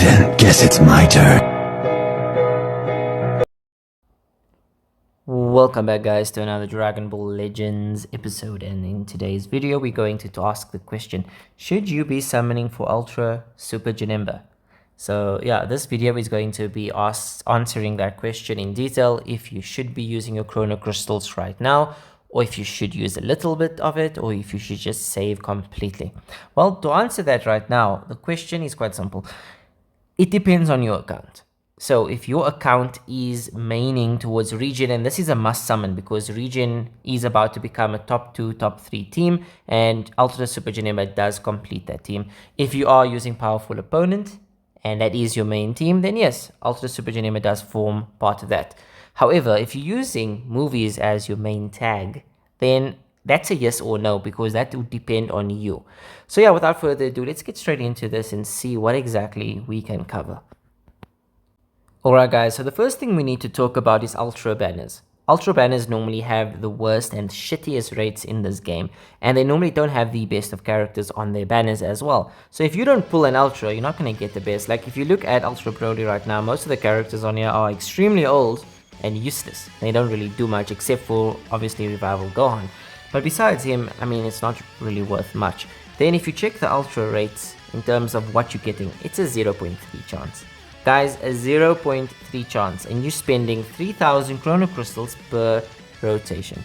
then guess it's my turn. Welcome back, guys, to another Dragon Ball Legends episode, and in today's video we're going to ask the question, should you be summoning for Ultra Super Janemba? So yeah, this video is going to be answering that question in detail, if you should be using your Chrono Crystals right now, or if you should use a little bit of it, or if you should just save completely. Well, to answer that right now, the question is quite simple. It depends on your account. So if your account is maining towards Regen, and this is a must summon because Regen is about to become a top 2, top 3 team, and Ultra Super Janemba does complete that team. If you are using Powerful Opponent, and that is your main team, then yes, Ultra Super Janemba does form part of that. However, if you're using movies as your main tag, then that's a yes or no, because that would depend on you. So yeah, without further ado, let's get straight into this and see what exactly we can cover. Alright guys, so the first thing we need to talk about is Ultra Banners. Ultra Banners normally have the worst and shittiest rates in this game, and they normally don't have the best of characters on their banners as well. So if you don't pull an Ultra, you're not going to get the best. Like if you look at Ultra Broly right now, most of the characters on here are extremely old and useless. They don't really do much except for obviously Revival Gohan. But besides him, I mean, it's not really worth much. Then if you check the Ultra rates in terms of what you're getting, it's a 0.3 chance. Guys, a 0.3 chance, and you're spending 3000 Chrono Crystals per rotation.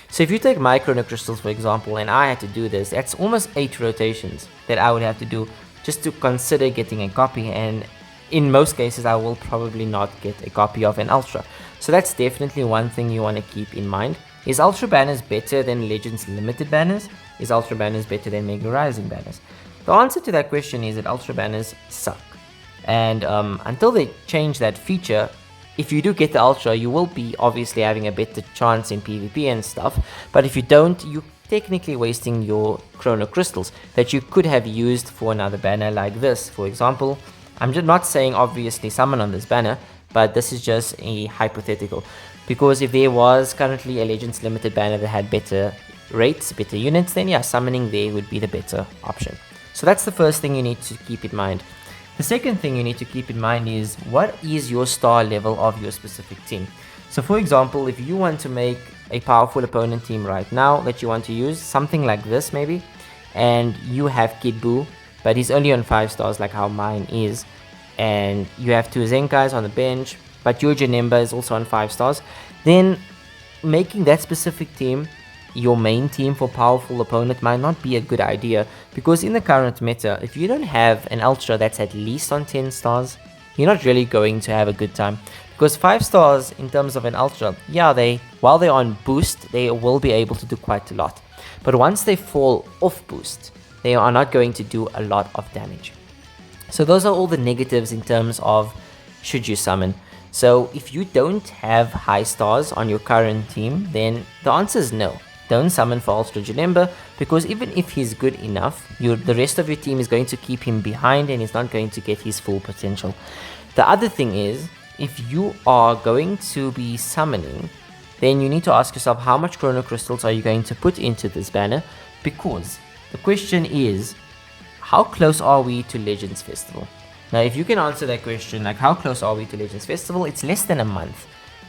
So if you take my Chrono Crystals, for example, and I had to do this, that's almost 8 rotations that I would have to do just to consider getting a copy, and in most cases I will probably not get a copy of an Ultra. So that's definitely one thing you want to keep in mind. Is Ultra Banners better than Legends Limited Banners? Is Ultra Banners better than Mega Rising Banners? The answer to that question is that Ultra Banners suck. And until they change that feature, if you do get the Ultra, you will be obviously having a better chance in PvP and stuff. But if you don't, you're technically wasting your Chrono Crystals that you could have used for another banner like this. For example, I'm just not saying obviously summon on this banner, but this is just a hypothetical. Because if there was currently a Legends Limited banner that had better rates, better units, then yeah, summoning there would be the better option. So that's the first thing you need to keep in mind. The second thing you need to keep in mind is, what is your star level of your specific team? So for example, if you want to make a powerful opponent team right now that you want to use, something like this maybe, and you have Kid Buu, but he's only on 5 stars like how mine is, and you have 2 Zenkais on the bench, but your Janemba is also on 5 stars, then making that specific team your main team for powerful opponent might not be a good idea, because in the current meta, if you don't have an Ultra that's at least on 10 stars, you're not really going to have a good time. Because 5 stars in terms of an Ultra, yeah, while they're on boost, they will be able to do quite a lot. But once they fall off boost, they are not going to do a lot of damage. So those are all the negatives in terms of should you summon. So if you don't have high stars on your current team, then the answer is no. Don't summon for Ultra Janemba, because even if he's good enough, the rest of your team is going to keep him behind and he's not going to get his full potential. The other thing is, if you are going to be summoning, then you need to ask yourself, how much Chrono Crystals are you going to put into this banner? Because the question is, how close are we to Legends Festival? Now, if you can answer that question, like how close are we to Legends Festival, it's less than a month.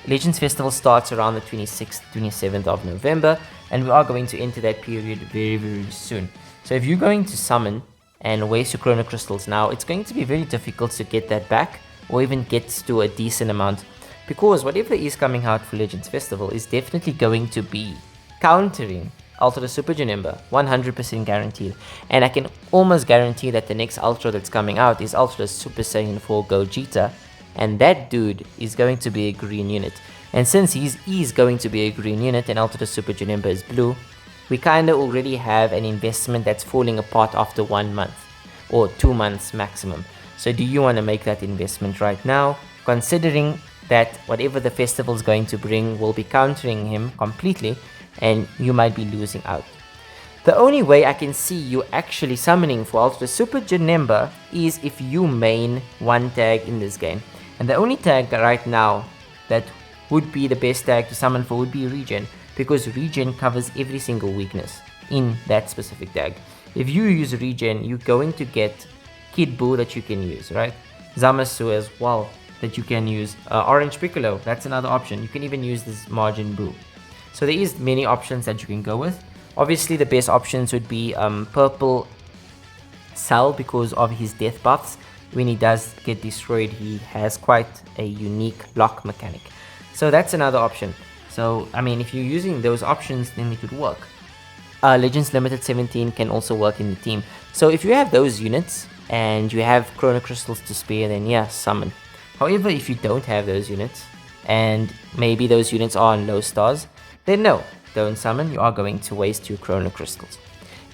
Legends Festival starts around the 26th, 27th of November, and we are going to enter that period very, very soon. So if you're going to summon and waste your Chrono Crystals now, it's going to be very difficult to get that back, or even get to a decent amount, because whatever is coming out for Legends Festival is definitely going to be countering Ultra Super Janemba, 100% guaranteed. And I can almost guarantee that the next Ultra that's coming out is Ultra Super Saiyan 4 Gogeta, and that dude is going to be a green unit. And since he's going to be a green unit and Ultra Super Janemba is blue, we kinda already have an investment that's falling apart after 1 month, or 2 months maximum. So do you want to make that investment right now, considering that whatever the festival is going to bring will be countering him completely, and you might be losing out? The only way I can see you actually summoning for Ultra Super Janemba is if you main one tag in this game. And the only tag right now that would be the best tag to summon for would be Regen, because Regen covers every single weakness in that specific tag. If you use Regen, you're going to get Kid Buu that you can use, right? Zamasu as well that you can use. Orange Piccolo, that's another option. You can even use this Margin Boo. So there is many options that you can go with. Obviously the best options would be Purple Cell because of his death buffs. When he does get destroyed, he has quite a unique lock mechanic. So that's another option. So I mean, if you're using those options, then it would work. Legends Limited 17 can also work in the team. So if you have those units and you have Chrono Crystals to spare, then yeah, summon. However, if you don't have those units and maybe those units are on low stars, then no, don't summon. You are going to waste your Chrono Crystals.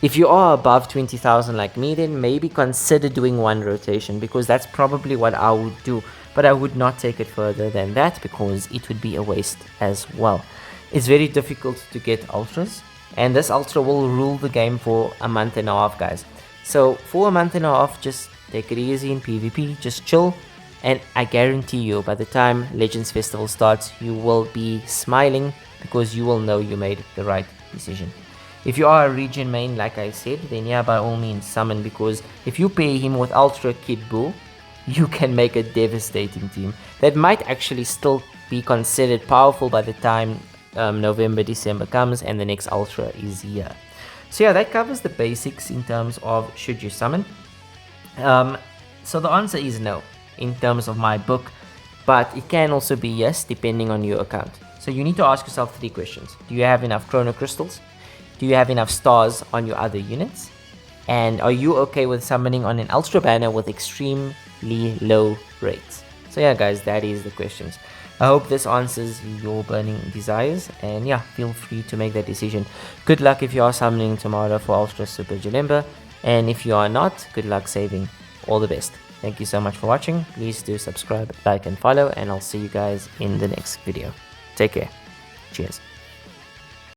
If you are above 20,000 like me, then maybe consider doing one rotation, because that's probably what I would do. But I would not take it further than that because it would be a waste as well. It's very difficult to get ultras, and this ultra will rule the game for a month and a half, guys. So for a month and a half, just take it easy in PvP, just chill, and I guarantee you by the time Legends Festival starts, you will be smiling because you will know you made the right decision. If you are a region main, like I said, then yeah, by all means summon, because if you pair him with Ultra Kid Buu, you can make a devastating team that might actually still be considered powerful by the time November, December comes and the next Ultra is here. So yeah, that covers the basics in terms of should you summon. So the answer is no in terms of my book, but it can also be yes depending on your account. So you need to ask yourself 3 questions. Do you have enough Chrono Crystals? Do you have enough stars on your other units? And are you okay with summoning on an Ultra banner with extremely low rates? So yeah guys, that is the questions. I hope this answers your burning desires, and yeah, feel free to make that decision. Good luck if you are summoning tomorrow for Ultra Super Janemba, and if you are not, good luck saving. All the best. Thank you so much for watching. Please do subscribe, like and follow, and I'll see you guys in the next video. Take care. Cheers.